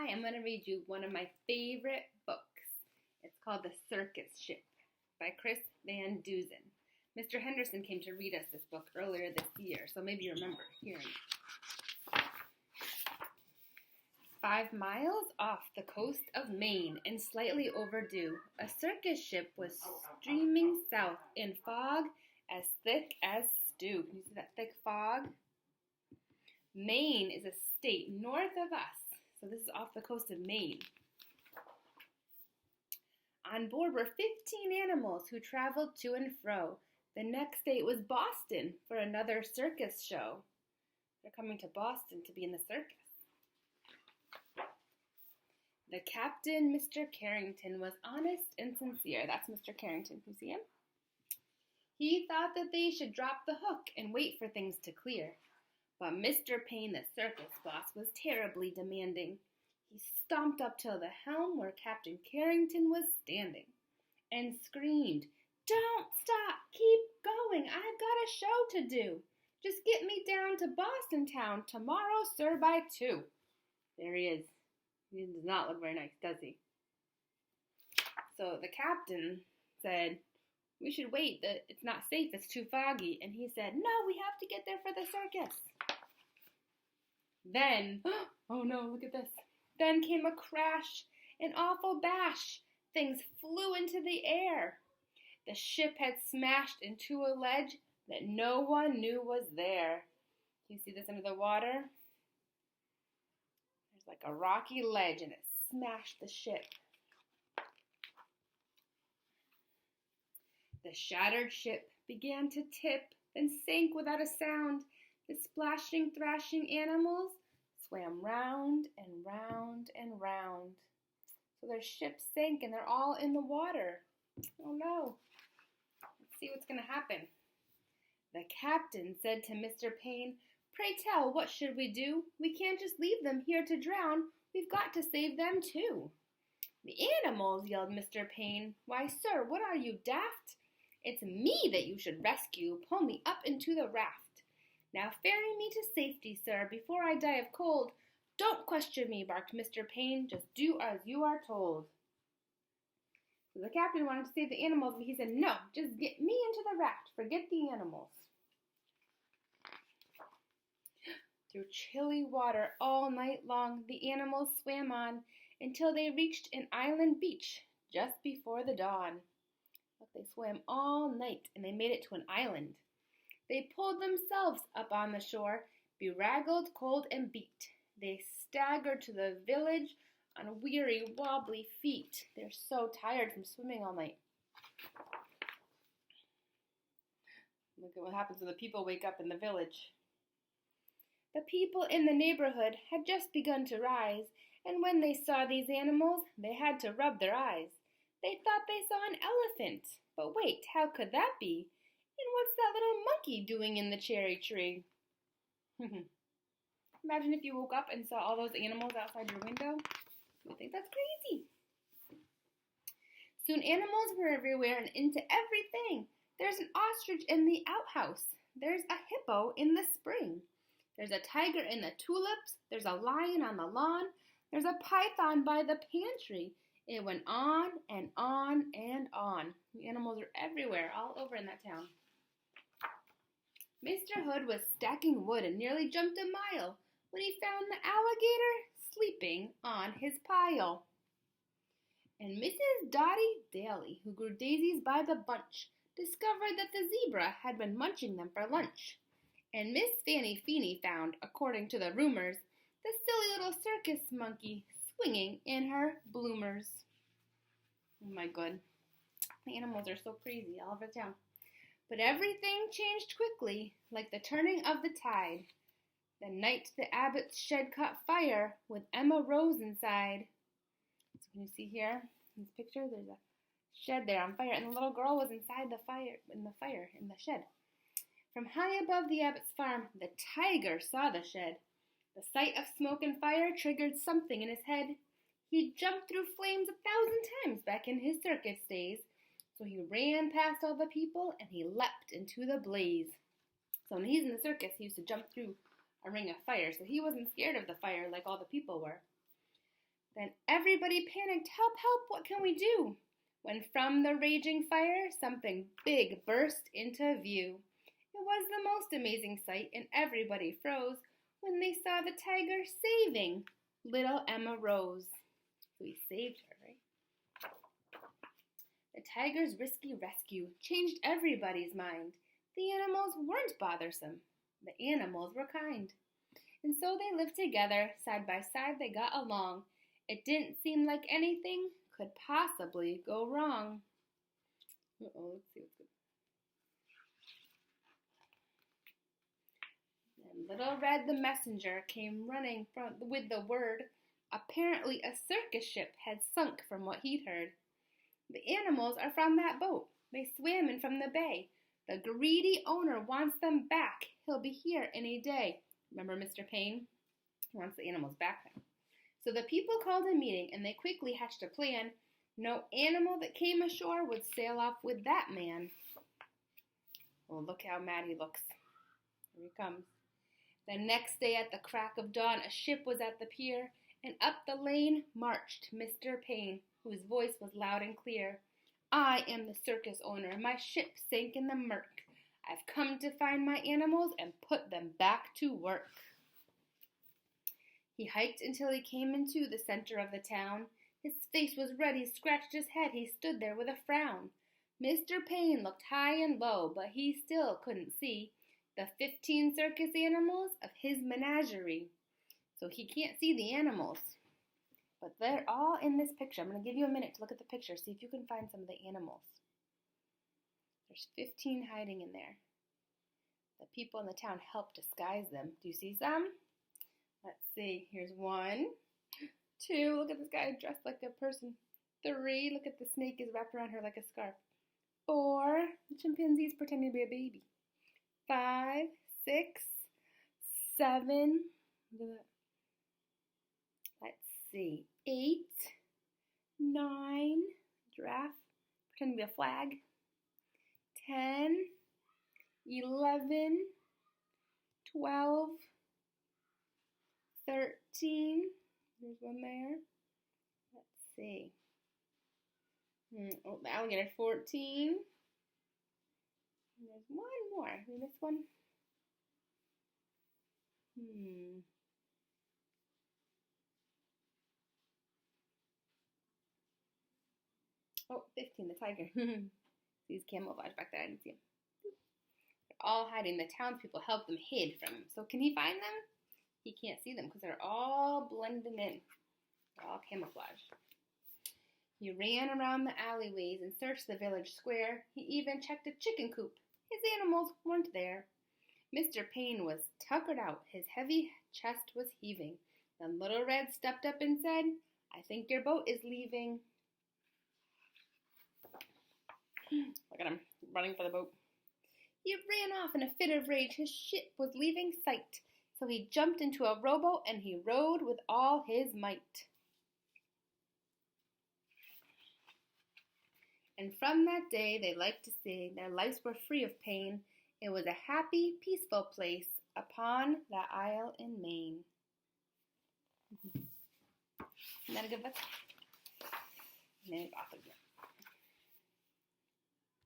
Hi, I'm going to read you one of my favorite books. It's called The Circus Ship by Chris Van Dusen. Mr. Henderson came to read us this book earlier this year, so maybe you remember hearing it. 5 miles off the coast of Maine and slightly overdue, a circus ship was streaming south in fog as thick as stew. Can you see that thick fog? Maine is a state north of us, so this is off the coast of Maine. On board were 15 animals who traveled to and fro. The next state was Boston for another circus show. They're coming to Boston to be in the circus. The captain, Mr. Carrington, was honest and sincere. That's Mr. Carrington. You see him? He thought that they should drop the hook and wait for things to clear. But Mr. Payne, the circus boss, was terribly demanding. He stomped up to the helm where Captain Carrington was standing and screamed, "Don't stop! Keep going! I've got a show to do. Just get me down to Boston town tomorrow, sir, by 2. There he is. He does not look very nice, does he? So the captain said, "We should wait. It's not safe. It's too foggy." And he said, "No, we have to get there for the circus." Then, oh no, look at this. Then came a crash, an awful bash. Things flew into the air. The ship had smashed into a ledge that no one knew was there. Can you see this under the water? There's like a rocky ledge and it smashed the ship. The shattered ship began to tip, then sank without a sound. The splashing, thrashing animals swam round and round and round. So their ship sank and they're all in the water. Oh no. Let's see what's going to happen. The captain said to Mr. Payne, "Pray tell, what should we do? We can't just leave them here to drown. We've got to save them too." "The animals," yelled Mr. Payne. "Why, sir, what are you, daft? It's me that you should rescue. Pull me up into the raft. Now ferry me to safety, sir, before I die of cold." "Don't question me," barked Mr. Payne. "Just do as you are told." So the captain wanted to save the animals, but he said, "No, just get me into the raft. Forget the animals." Through chilly water all night long, the animals swam on until they reached an island beach just before the dawn. But they swam all night and they made it to an island. They pulled themselves up on the shore, bedraggled, cold, and beat. They staggered to the village on weary, wobbly feet. They're so tired from swimming all night. Look at what happens when the people wake up in the village. The people in the neighborhood had just begun to rise, and when they saw these animals, they had to rub their eyes. They thought they saw an elephant. But wait, how could that be? And what's that little monkey doing in the cherry tree? Imagine if you woke up and saw all those animals outside your window. You would think that's crazy. Soon animals were everywhere and into everything. There's an ostrich in the outhouse. There's a hippo in the spring. There's a tiger in the tulips. There's a lion on the lawn. There's a python by the pantry. It went on and on and on. The animals are everywhere, all over in that town. Mr. Hood was stacking wood and nearly jumped a mile when he found the alligator sleeping on his pile. And Mrs. Dotty Daly, who grew daisies by the bunch, discovered that the zebra had been munching them for lunch. And Miss Fanny Feeny found, according to the rumors, the silly little circus monkey swinging in her bloomers. Oh my God. The animals are so crazy all over town. But everything changed quickly, like the turning of the tide. The night the abbot's shed caught fire with Emma Rose inside. So can you see here in this picture? There's a shed there on fire, and the little girl was inside the fire in the shed. From high above the abbot's farm, the tiger saw the shed. The sight of smoke and fire triggered something in his head. He jumped through flames 1,000 times back in his circus days. So he ran past all the people and he leapt into the blaze. So when he's in the circus, he used to jump through a ring of fire, so he wasn't scared of the fire like all the people were. Then everybody panicked. Help, help, what can we do? When from the raging fire, something big burst into view. It was the most amazing sight, and everybody froze when they saw the tiger saving little Emma Rose. So he saved her, right? The tiger's risky rescue changed everybody's mind. The animals weren't bothersome. The animals were kind. And so they lived together, side by side they got along. It didn't seem like anything could possibly go wrong. Let's see what's good. And Little Red the messenger came running with the word. Apparently a circus ship had sunk from what he'd heard. The animals are from that boat. They swam in from the bay. The greedy owner wants them back. He'll be here any day. Remember Mr. Payne? He wants the animals back now. So the people called a meeting, and they quickly hatched a plan. No animal that came ashore would sail off with that man. Oh, look how mad he looks. Here he comes. The next day at the crack of dawn, a ship was at the pier, and up the lane marched Mr. Payne, whose voice was loud and clear. I am the circus owner. My ship sank in the murk. I've come to find my animals and put them back to work. He hiked until he came into the center of the town. His face was red. He scratched his head. He stood there with a frown. Mr. Payne looked high and low, but he still couldn't see the 15 circus animals of his menagerie. So he can't see the animals. But they're all in this picture. I'm going to give you a minute to look at the picture. See if you can find some of the animals. There's 15 hiding in there. The people in the town helped disguise them. Do you see some? Let's see. Here's 1, 2. Look at this guy dressed like a person. 3. Look at the snake is wrapped around her like a scarf. 4. The chimpanzee's pretending to be a baby. 5, 6, 7. Look at that. Let's see. 8, 9. Giraffe. Pretending to be a flag. 10, 11, 12, 13. There's one there. Let's see. Oh, the alligator. 14. And there's one more. Did we miss one? Oh, 15, the tiger. These camouflage back there. I didn't see him. They're all hiding. The townspeople helped them hid from him. So can he find them? He can't see them because they're all blending in. They're all camouflaged. He ran around the alleyways and searched the village square. He even checked a chicken coop. His animals weren't there. Mr. Payne was tuckered out. His heavy chest was heaving. Then Little Red stepped up and said, I think your boat is leaving. Look at him running for the boat. He ran off in a fit of rage. His ship was leaving sight. So he jumped into a rowboat and he rowed with all his might. And from that day, they liked to say their lives were free of pain. It was a happy, peaceful place upon the isle in Maine. Isn't that a good book? And then it's off again.